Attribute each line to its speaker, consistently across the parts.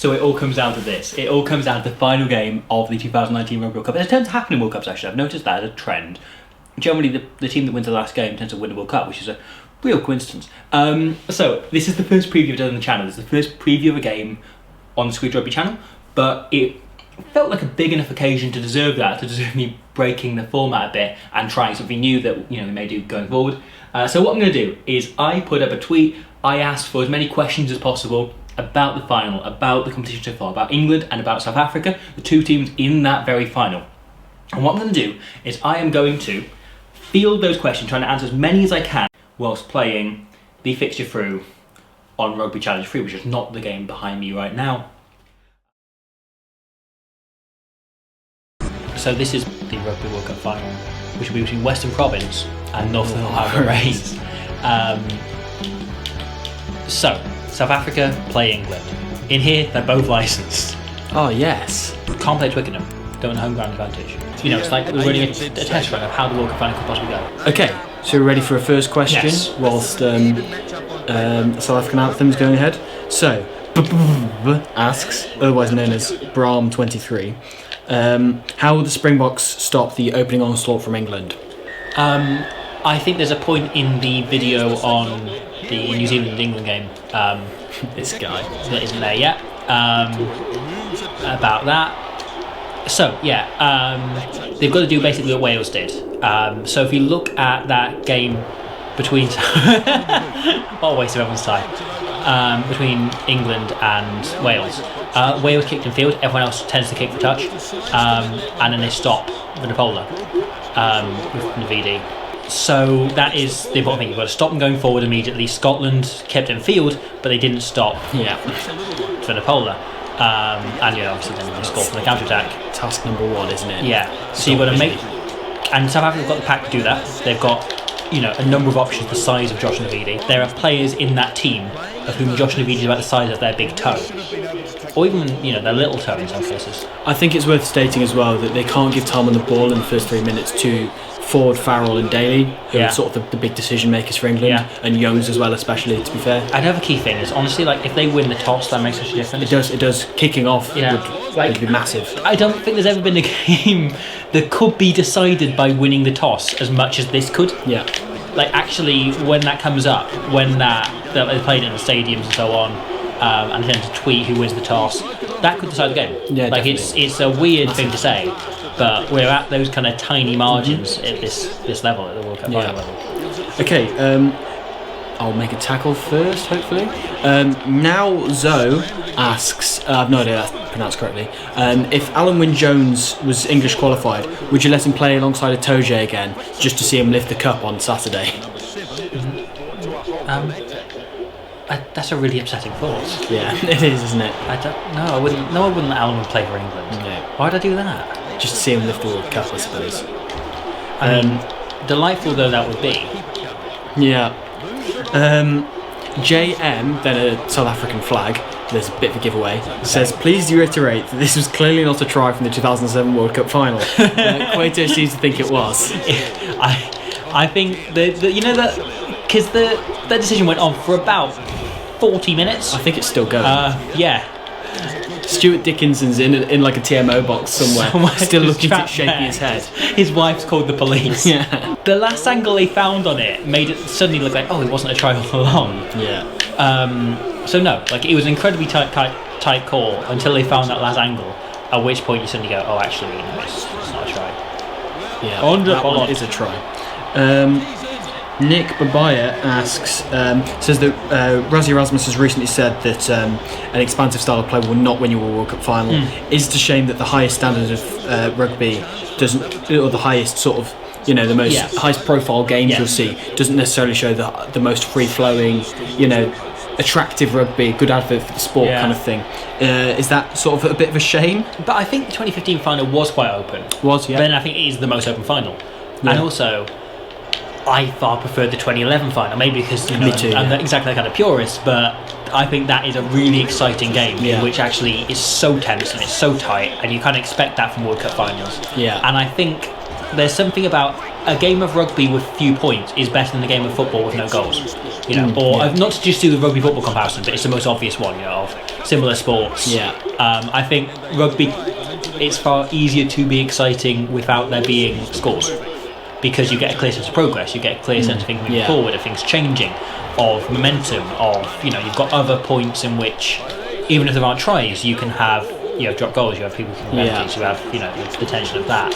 Speaker 1: So it all comes down to this. It all comes down to the final game of the 2019 Rugby World Cup. And it tends to happen in World Cups, actually. I've noticed that as a trend. Generally, the team that wins the last game tends to win the World Cup, which is a real coincidence. So this is the first preview I've done on the channel. This is the first preview of a game on the Squid Rugby channel, but it felt like a big enough occasion to deserve that, to deserve me breaking the format a bit and trying something new that we may do going forward. So what I'm going to do is I put up a tweet. I asked for as many questions as possible about the final, about the competition so far, about England and about South Africa, the two teams in that very final. And what I'm going to do is I am going to field those questions, trying to answer as many as I can whilst playing the fixture through on Rugby Challenge 3, which is not the game behind me right now. So this is the Rugby World Cup final, which will be between Western Province and Northern Harbour Rays. So, South Africa play England. In here, they're both licensed.
Speaker 2: Oh, yes.
Speaker 1: Can't play Twickenham. Don't have home ground advantage. It's like we're running a test run of how the World Cup final could possibly go.
Speaker 2: Okay, so we're ready for a first question,
Speaker 1: yes,
Speaker 2: whilst South African anthem's going ahead. So, asks, otherwise known as Brahm23, how will the Springboks stop the opening onslaught from England?
Speaker 1: I think there's a point in the video on the New Zealand and England game
Speaker 2: This guy
Speaker 1: that isn't there yet about that. So they've got to do basically what Wales did. So if you look at that game between what a waste of everyone's time, between England and Wales. Wales kicked in field, everyone else tends to kick for touch, and then they stop Vunipola with Navidi. So that is the important thing. You've got to stop them going forward immediately. Scotland kept in field, but they didn't stop Vunipola. And obviously then they scored from the counter-attack.
Speaker 2: Task number one, isn't it?
Speaker 1: Yeah. So you've got to make... And South Africa's got the pack to do that. They've got a number of options the size of Josh Navidi. There are players in that team of whom Josh Navidi is about the size of their big toe. Or even, their little toe in some cases.
Speaker 2: I think it's worth stating as well that they can't give time on the ball in the first 3 minutes to Ford, Farrell and Daly, who are sort of the big decision makers for England, and Youngs as well, especially, to be fair.
Speaker 1: Another key thing is, honestly, if they win the toss, that makes such a difference.
Speaker 2: It does. Kicking off would be massive.
Speaker 1: I don't think there's ever been a game that could be decided by winning the toss as much as this could.
Speaker 2: Yeah.
Speaker 1: Actually, when that comes up, when they played in the stadiums and so on, and then to tweet who wins the toss, that could decide the game.
Speaker 2: Yeah, definitely.
Speaker 1: It's a weird thing to say, but we're at those kind of tiny margins at this level, at the World Cup final level.
Speaker 2: Okay, I'll make a tackle first, hopefully. Now Zoe asks, I've no idea if that's pronounced correctly, if Alan Wynne-Jones was English qualified, would you let him play alongside Itoje again, just to see him lift the cup on Saturday?
Speaker 1: That's a really upsetting thought.
Speaker 2: Yeah, it is, isn't it?
Speaker 1: I wouldn't let Alan play for England.
Speaker 2: No.
Speaker 1: Why'd I do that?
Speaker 2: Just to see him lift the World Cup, I suppose.
Speaker 1: I mean, delightful though that would be.
Speaker 2: Yeah. JM, then a South African flag, there's a bit of a giveaway, says, please reiterate that this was clearly not a try from the 2007 World Cup final. Cueto seems to think it was.
Speaker 1: I think because the decision went on for about 40 minutes.
Speaker 2: I think it's still going.
Speaker 1: Yeah.
Speaker 2: Stuart Dickinson's in like a TMO box somewhere still looking at shaking his head.
Speaker 1: His wife's called the police.
Speaker 2: Yeah.
Speaker 1: The last angle they found on it made it suddenly look like, it wasn't a try all along.
Speaker 2: Yeah.
Speaker 1: So no, it was an incredibly tight call until they found that last angle, at which point you suddenly go, actually, it's not a try.
Speaker 2: Yeah, that one is a try. Nick Babaya asks, says that Rassie Erasmus has recently said that an expansive style of play will not win you a World Cup final. Is it a shame that the highest standard of rugby doesn't, or the highest sort of, the most highest profile games you'll see, doesn't necessarily show the most free flowing, attractive rugby, good advert for the sport kind of thing. Is that sort of a bit of a shame?
Speaker 1: But I think the 2015 final was quite open.
Speaker 2: Was, yeah.
Speaker 1: Then I think it is the most open final. Yeah. And also, I far preferred the 2011 final, maybe because
Speaker 2: Me too,
Speaker 1: I'm not exactly that kind of purist, but I think that is a really exciting game in which actually is so tense and it's so tight, and you kind of expect that from World Cup finals.
Speaker 2: Yeah.
Speaker 1: And I think there's something about a game of rugby with few points is better than a game of football with no goals. Or not to just do the rugby football comparison, but it's the most obvious one. Of
Speaker 3: similar sports.
Speaker 2: Yeah.
Speaker 3: I think rugby, it's far easier to be exciting without there being scores, because you get a clear sense of progress, you get a clear sense of things moving forward, of things changing, of momentum, of, you've got other points in which, even if there aren't tries, you can have, drop goals, you have people kicking penalties, you have, the tension of that.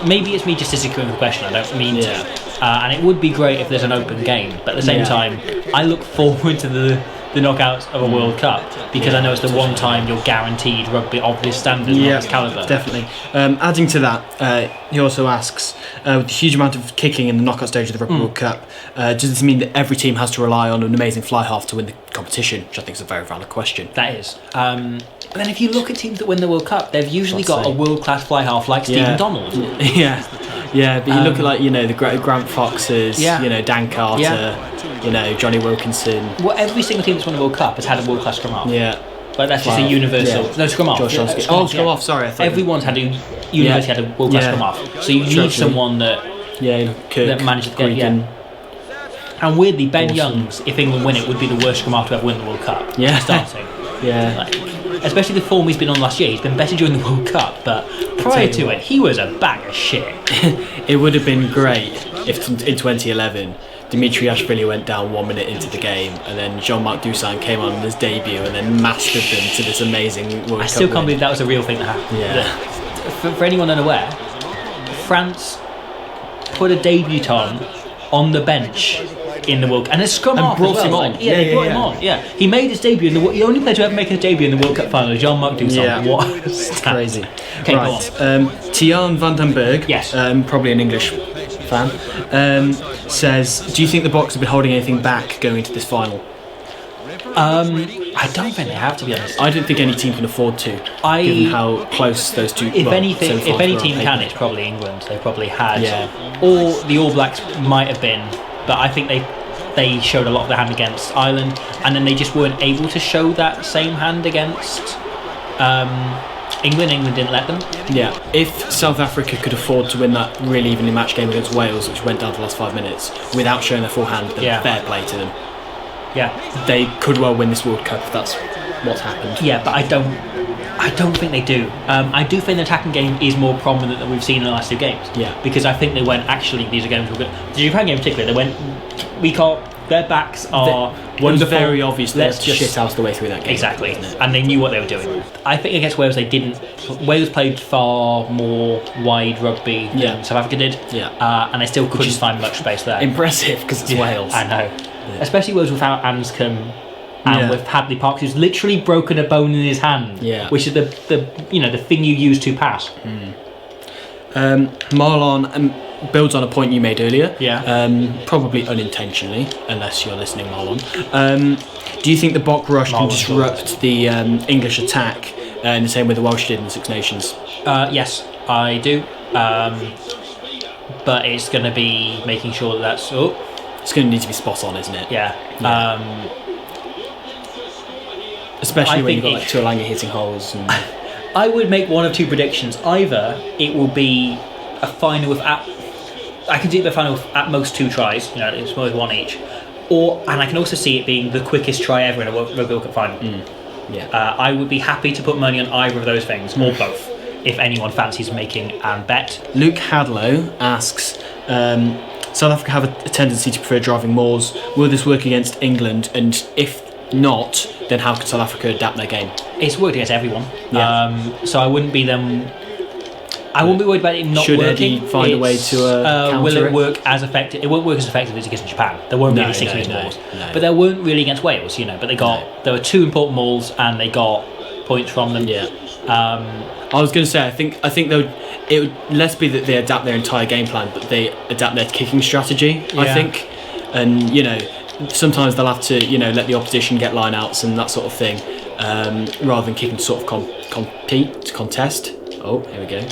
Speaker 3: Maybe it's me just disagreeing with the question, I don't mean to. And it would be great if there's an open game, but at the same time, I look forward to the knockouts of a World Cup, because I know it's the one time you're guaranteed rugby of this standard, of this calibre.
Speaker 2: Definitely. Adding to that, he also asks, with the huge amount of kicking in the knockout stage of the Rugby World Cup, does this mean that every team has to rely on an amazing fly half to win the competition? Which I think is a very valid question.
Speaker 3: That is. But then if you look at teams that win the World Cup, they've usually got a world-class fly half like Stephen Donald.
Speaker 2: Yeah, but you look at the Grant Foxes, Dan Carter, Johnny Wilkinson.
Speaker 3: Well, every single team that's won the World Cup has had a world-class scrum half.
Speaker 2: Yeah.
Speaker 3: But that's just a universal. No, scrum half.
Speaker 2: Scrum half. Sorry, I thought
Speaker 3: everyone's had a had a world-class scrum half. So you need someone that that manages to get. And weirdly, Ben Youngs, if England win it, would be the worst scrum half to ever win the World Cup.
Speaker 2: Yeah.
Speaker 3: Starting.
Speaker 2: Yeah.
Speaker 3: Especially the form he's been on last year. He's been better during the World Cup, but prior to it, he was a bag of shit.
Speaker 2: It would have been great if in 2011 Dimitri Ashvili went down 1 minute into the game, and then Jean-Marc Toussaint came on his debut and then mastered them to this amazing World Cup.
Speaker 3: I still can't believe that was a real thing that happened.
Speaker 2: Yeah.
Speaker 3: For anyone unaware, France put a debutant on the bench in the World Cup, and a scrum half
Speaker 2: brought
Speaker 3: as well.
Speaker 2: him on.
Speaker 3: They brought him on. Yeah, he made his debut in the only player to ever make a debut in the World Cup final is Jean-Marc Toussaint.
Speaker 2: Yeah.
Speaker 3: What?
Speaker 2: Crazy.
Speaker 3: Okay,
Speaker 2: right. Tian van den Berg,
Speaker 3: yes,
Speaker 2: probably an English fan, says, do you think the Box have been holding anything back going into this final?
Speaker 3: I don't think they have, to be honest.
Speaker 2: I don't think any team can afford to, given how close those two.
Speaker 3: If any team can, it's probably England. They probably had, or the All Blacks might have been, but I think they showed a lot of their hand against Ireland, and then they just weren't able to show that same hand against England. England didn't let them.
Speaker 2: Yeah, if South Africa could afford to win that really evenly matched game against Wales, which went down to the last 5 minutes, without showing their full hand, then fair play to them.
Speaker 3: Yeah,
Speaker 2: they could well win this World Cup if that's what's happened.
Speaker 3: Yeah, but I don't think they do. I do think the attacking game is more prominent than we've seen in the last two games.
Speaker 2: Yeah,
Speaker 3: because I think they went, actually these are games we're good. The Japan game in particular, they went, their backs are wonderful.
Speaker 2: Very obvious. Let's just shit house the way through that game.
Speaker 3: Exactly, and they knew what they were doing. I think against Wales they didn't. Wales played far more wide rugby than South Africa did.
Speaker 2: Yeah,
Speaker 3: and they still couldn't find much space there.
Speaker 2: Impressive, because it's Wales.
Speaker 3: I know. Yeah. Especially Wales without Anscombe and with Hadley Parks, who's literally broken a bone in his hand.
Speaker 2: Yeah,
Speaker 3: which is the thing you use to pass.
Speaker 2: Marlon builds on a point you made earlier.
Speaker 3: Yeah.
Speaker 2: Probably unintentionally, unless you're listening, Marlon. Do you think the Bok Rush can disrupt the English attack in the same way the Welsh did in the Six Nations?
Speaker 3: Yes, I do. But it's going to be making sure that's.
Speaker 2: It's going to need to be spot on, isn't it?
Speaker 3: Yeah.
Speaker 2: Especially when you've got Tuilagi hitting holes. And
Speaker 3: I would make one of two predictions. Either it will be a final with I can do the final with at most 2 tries. It's more than 1 each. And I can also see it being the quickest try ever in a Rugby World Cup final. I would be happy to put money on either of those things, or both, if anyone fancies making and bet.
Speaker 2: Luke Hadlow asks, South Africa have a tendency to prefer driving mauls. Will this work against England? And if not, then how can South Africa adapt their game?
Speaker 3: It's worked against everyone. So I wouldn't be them. I wouldn't be worried about it not
Speaker 2: working.
Speaker 3: Should
Speaker 2: Eddie find a way to counter
Speaker 3: will it work as effective? It won't work as effectively as against Japan. There won't be any 6 metre mauls. But there weren't really against Wales, But they there were 2 important mauls and they got points from them.
Speaker 2: Yeah. I was going to say, I think it would less be that they adapt their entire game plan, but they adapt their kicking strategy. I think, and sometimes they'll have to let the opposition get line outs and that sort of thing, rather than kicking to sort of contest. Oh, here we go.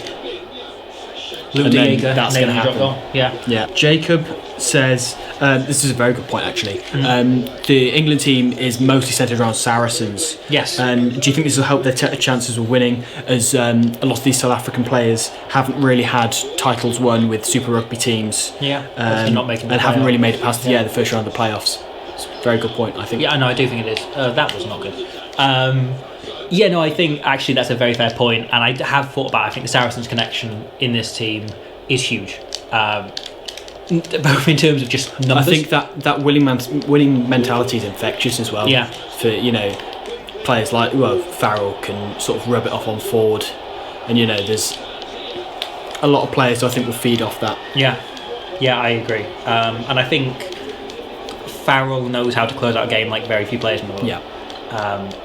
Speaker 3: Luke Jaeger,
Speaker 2: that's going to happen.
Speaker 3: Yeah.
Speaker 2: Jacob says, this is a very good point actually. The England team is mostly centred around Saracens.
Speaker 3: Yes.
Speaker 2: And do you think this will help their chances of winning, as a lot of these South African players haven't really had titles won with Super Rugby teams?
Speaker 3: Yeah. Not making
Speaker 2: and haven't really made it past the first round of the playoffs. It's a very good point, I think.
Speaker 3: Yeah, no, I do think it is. That was not good. Yeah, no, I think actually that's a very fair point, and I have thought about. I think the Saracens' connection in this team is huge, both in terms of just numbers.
Speaker 2: I think that winning mentality is infectious as well.
Speaker 3: Yeah.
Speaker 2: For players like Farrell can sort of rub it off on Ford, and there's a lot of players who I think will feed off that.
Speaker 3: Yeah, I agree, and I think Farrell knows how to close out a game like very few players in the world.
Speaker 2: Yeah.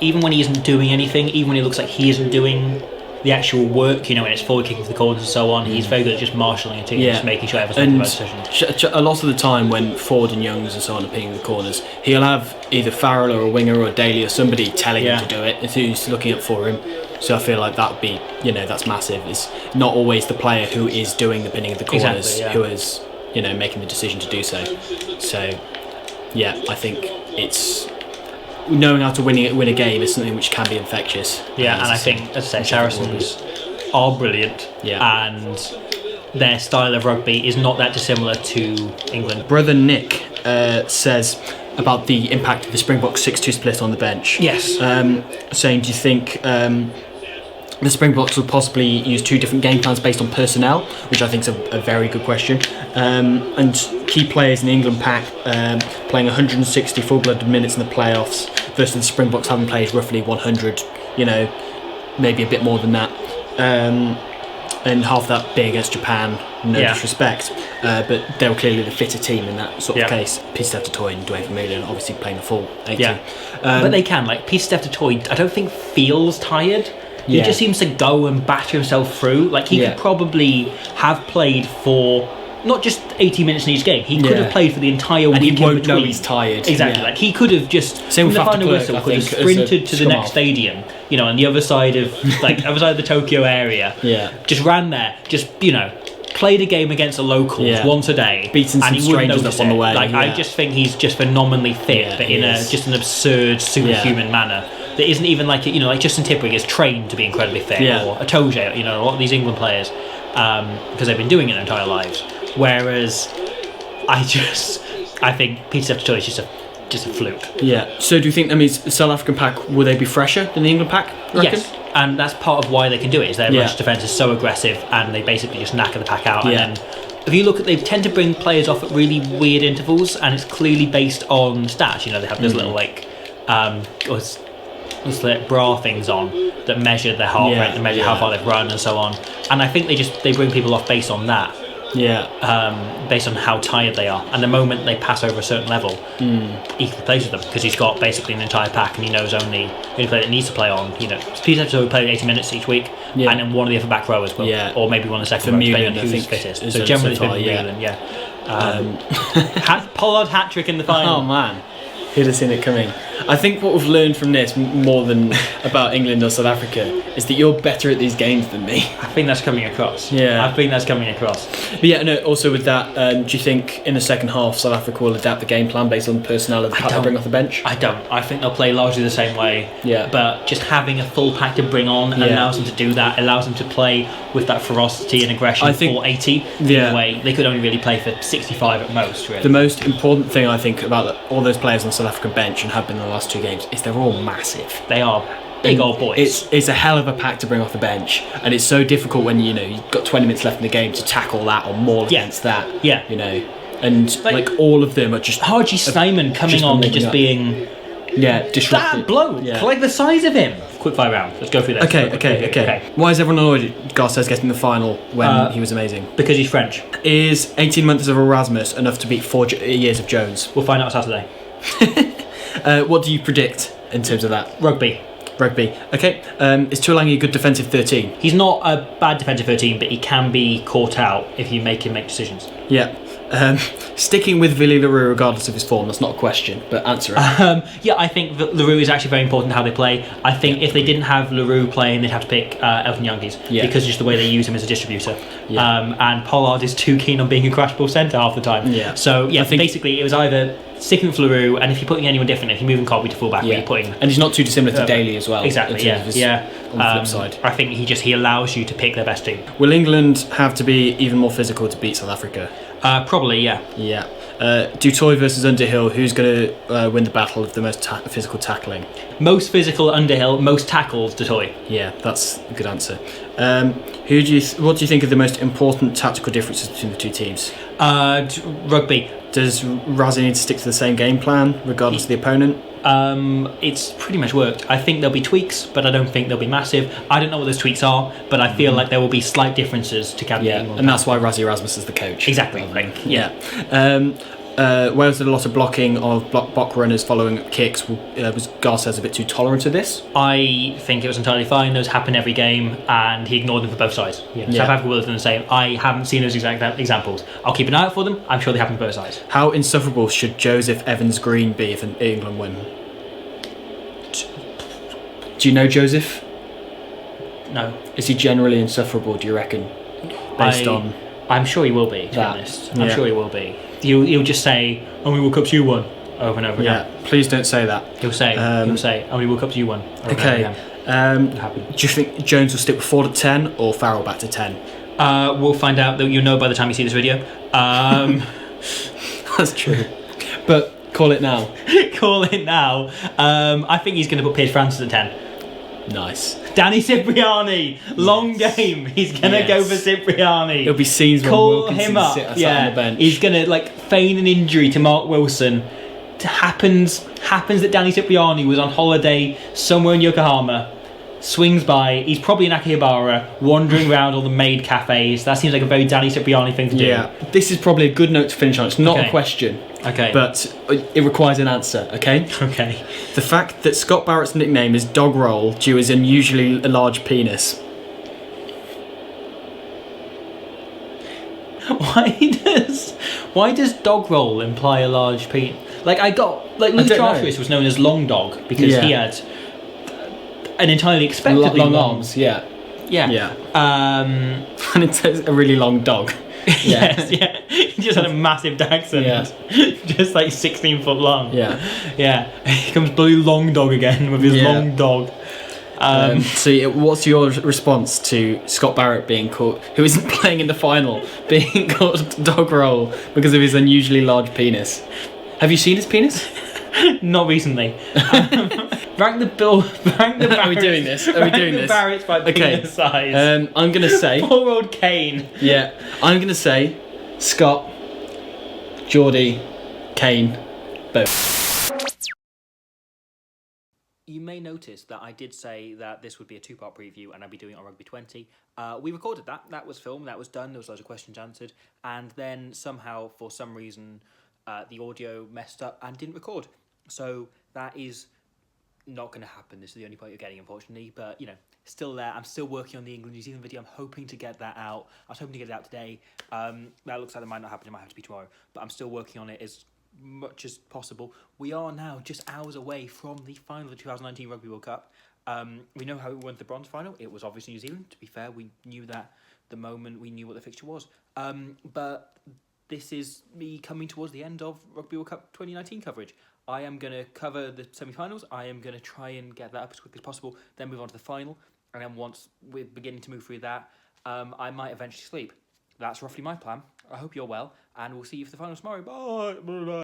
Speaker 3: Even when he isn't doing anything, even when he looks like he isn't doing the actual work, when it's forward kicking for the corners and so on, he's very good at just marshalling a team, just making sure everyone's making the right decision.
Speaker 2: A lot of the time when Ford and Youngs and so on are picking the corners, he'll have either Farrell or a winger or Daly or somebody telling him to do it, and who's looking up for him. So I feel like that would be, that's massive. It's not always the player who is doing the pinning of the corners who is, making the decision to do so. So, yeah, I think it's knowing how to win a game is something which can be infectious.
Speaker 3: Yeah, and I think, as I say, Saracens are brilliant, and their style of rugby is not that dissimilar to England.
Speaker 2: Brother Nick says about the impact of the Springboks 6-2 split on the bench.
Speaker 3: Yes.
Speaker 2: Saying, do you think the Springboks will possibly use two different game plans based on personnel, which I think is a very good question. And key players in the England pack playing 160 full-blooded minutes in the playoffs versus the Springboks having played roughly 100, maybe a bit more than that. And half that being against Japan, no disrespect. But they were clearly the fitter team in that sort of case. Peter Steph and Dwayne Vermeulen obviously playing the full 80.
Speaker 3: Yeah. But they can, Peter Steph I don't think feels tired. He just seems to go and batter himself through. He could probably have played for not just 80 minutes in each game. He could have played for the entire week
Speaker 2: and he won't
Speaker 3: in between.
Speaker 2: know he's tired.
Speaker 3: Exactly. He could have just
Speaker 2: same with
Speaker 3: the final
Speaker 2: Clerk,
Speaker 3: whistle could have sprinted to the next stadium, on the other side of other side of the Tokyo area.
Speaker 2: Yeah.
Speaker 3: Just ran there. Just played a game against the locals once a day,
Speaker 2: beating some strangers up on the way.
Speaker 3: I just think he's just phenomenally fit, but in just an absurd, superhuman manner. That isn't even like Justin Tipuric is trained to be incredibly fit, or a Toje, a lot of these England players, because they've been doing it their entire lives. Whereas, I think Peter Steph is just a fluke.
Speaker 2: Yeah. So do you think that means the South African pack, will they be fresher than the England pack?
Speaker 3: Yes. And that's part of why they can do it. Is their rush defence is so aggressive, and they basically just knacker the pack out. And then, if you look at, they tend to bring players off at really weird intervals, and it's clearly based on stats. They have those little bra things on that measure their heart rate, that measure how far they've run and so on. And I think they bring people off based on that. Based on how tired they are. And the moment they pass over a certain level, he replaces them because he's got basically an entire pack, and he knows only the only player that needs to play on. Peter will play 80 minutes each week, and then one of the other back rowers will, or maybe one of the second rowers, depending on who's fittest. So generally it's been Vermeulen, Pollard hat-trick in the final.
Speaker 2: Oh man, who'd have seen it coming? I think what we've learned from this, more than about England or South Africa, is that you're better at these games than me.
Speaker 3: I think that's coming across.
Speaker 2: Yeah.
Speaker 3: I think that's coming across.
Speaker 2: But also with that, do you think in the second half South Africa will adapt the game plan based on the personnel of the pack they bring off the bench?
Speaker 3: I don't. I think they'll play largely the same way.
Speaker 2: Yeah.
Speaker 3: But just having a full pack to bring on allows them to do that, allows them to play with that ferocity and aggression for 80. In a way, they could only really play for 65 at most, really.
Speaker 2: The most important thing I think about all those players on the South African bench, and have been in the last two games, is they're all massive.
Speaker 3: They are big old boys.
Speaker 2: It's a hell of a pack to bring off the bench, and it's so difficult when you've got 20 minutes left in the game to tackle that or maul against that.
Speaker 3: Yeah.
Speaker 2: And all of them are just
Speaker 3: Haji Snyman coming on and just being
Speaker 2: disruptive.
Speaker 3: That bloke, like the size of him. Quick fire round. Let's go through this.
Speaker 2: Okay. Why is everyone annoyed at Garces getting the final when he was amazing?
Speaker 3: Because he's French.
Speaker 2: Is 18 months of Erasmus enough to beat 4 years of Jones?
Speaker 3: We'll find out Saturday.
Speaker 2: What do you predict in terms of that?
Speaker 3: Rugby.
Speaker 2: Okay. Is Tuolangi a good defensive 13?
Speaker 3: He's not a bad defensive 13, but he can be caught out if you make him make decisions.
Speaker 2: Yeah. Sticking with Willy Leroux regardless of his form, that's not a question, but answer it.
Speaker 3: I think that Leroux is actually very important in how they play. I think if they didn't have Leroux playing, they'd have to pick Elton Youngies because just the way they use him as a distributor. And Pollard is too keen on being a crash ball centre half the time. So I think basically it was either sticking with Leroux, and if you're putting anyone different, if you're moving Colby to fullback, you're putting.
Speaker 2: And he's not too dissimilar to Daly as well.
Speaker 3: Exactly. On
Speaker 2: the flip side,
Speaker 3: I think he allows you to pick their best team.
Speaker 2: Will England have to be even more physical to beat South Africa?
Speaker 3: Probably, yeah.
Speaker 2: Yeah. Dutoy versus Underhill. Who's going to win the battle of the most physical tackling?
Speaker 3: Most physical Underhill, most tackles Dutoy.
Speaker 2: Yeah, that's a good answer. What do you think are the most important tactical differences between the two teams?
Speaker 3: Rugby.
Speaker 2: Does Razzie need to stick to the same game plan regardless of the opponent?
Speaker 3: It's pretty much worked. I think there'll be tweaks, but I don't think they'll be massive. I don't know what those tweaks are, but I feel like there will be slight differences to Captain England.
Speaker 2: And that's why Razzie Erasmus is the coach.
Speaker 3: Exactly.
Speaker 2: Wales did a lot of blocking of block runners following kicks. Was Garces a bit too tolerant of this?
Speaker 3: I think it was entirely fine. Those happen every game, and he ignored them for both sides. South Africa will have done the same. I haven't seen those exact examples. I'll keep an eye out for them. I'm sure they happen for both sides.
Speaker 2: How insufferable should Joseph Evans Green be if England win? Do you know Joseph?
Speaker 3: No.
Speaker 2: Is he generally insufferable, do you reckon? Based on...
Speaker 3: I'm sure he will be, to be honest. I'm sure he will be. He'll just say, "How many World Cups you won?" over and over again.
Speaker 2: Please don't say that.
Speaker 3: He'll say, "How many World Cups you won?" over and over again. Do
Speaker 2: you think Jones will stick with Ford at 10 or Farrell back to 10?
Speaker 3: We'll find out. You'll know by the time you see this video.
Speaker 2: That's true. But call it now.
Speaker 3: Call it now. I think he's going to put Piers Francis at 10.
Speaker 2: Nice.
Speaker 3: Danny Cipriani, long game. He's gonna go for Cipriani.
Speaker 2: There'll be scenes when Wilkinson sit on the bench.
Speaker 3: He's gonna feign an injury to Mark Wilson. Happens that Danny Cipriani was on holiday somewhere in Yokohama. Swings by. He's probably in Akihabara, wandering around all the maid cafes. That seems like a very Danny Cipriani thing to do.
Speaker 2: Yeah. This is probably a good note to finish on. It's not a question.
Speaker 3: Okay.
Speaker 2: But it requires an answer, okay?
Speaker 3: Okay.
Speaker 2: The fact that Scott Barrett's nickname is Dog Roll due to his unusually large penis.
Speaker 3: Why does Dog Roll imply a large penis? Luke Charteris was known as Long Dog because he had an entirely expectedly
Speaker 2: long arms,
Speaker 3: Yeah.
Speaker 2: And it's a really long dog.
Speaker 3: Yes, yeah. He just had a massive Dachshund. Just 16 foot long.
Speaker 2: Yeah.
Speaker 3: Here comes Blue Long Dog again with his long dog.
Speaker 2: So what's your response to Scott Barrett being called, who isn't playing in the final, being called Dog Roll because of his unusually large penis? Have you seen his penis?
Speaker 3: Not recently. Rank the Barretts.
Speaker 2: Are we doing this? Are we doing this?
Speaker 3: Barretts by penis size.
Speaker 2: I'm going to say...
Speaker 3: Poor old Kane.
Speaker 2: Yeah. I'm going to say Scott, Geordie, Kane, both.
Speaker 3: You may notice that I did say that this would be a two-part preview and I'd be doing it on Rugby 20. We recorded that. That was filmed. That was done. There was loads of questions answered. And then somehow, for some reason, the audio messed up and didn't record. So that is not going to happen. This is the only point you're getting, unfortunately. But, still there. I'm still working on the England-New Zealand video. I'm hoping to get that out. I was hoping to get it out today. That looks like it might not happen. It might have to be tomorrow. But I'm still working on it as much as possible. We are now just hours away from the final of the 2019 Rugby World Cup. We know how we went the bronze final. It was obviously New Zealand. To be fair, we knew that the moment we knew what the fixture was. But this is me coming towards the end of Rugby World Cup 2019 coverage. I am going to cover the semi-finals. I am going to try and get that up as quickly as possible, then move on to the final. And then once we're beginning to move through that, I might eventually sleep. That's roughly my plan. I hope you're well, and we'll see you for the finals tomorrow. Bye!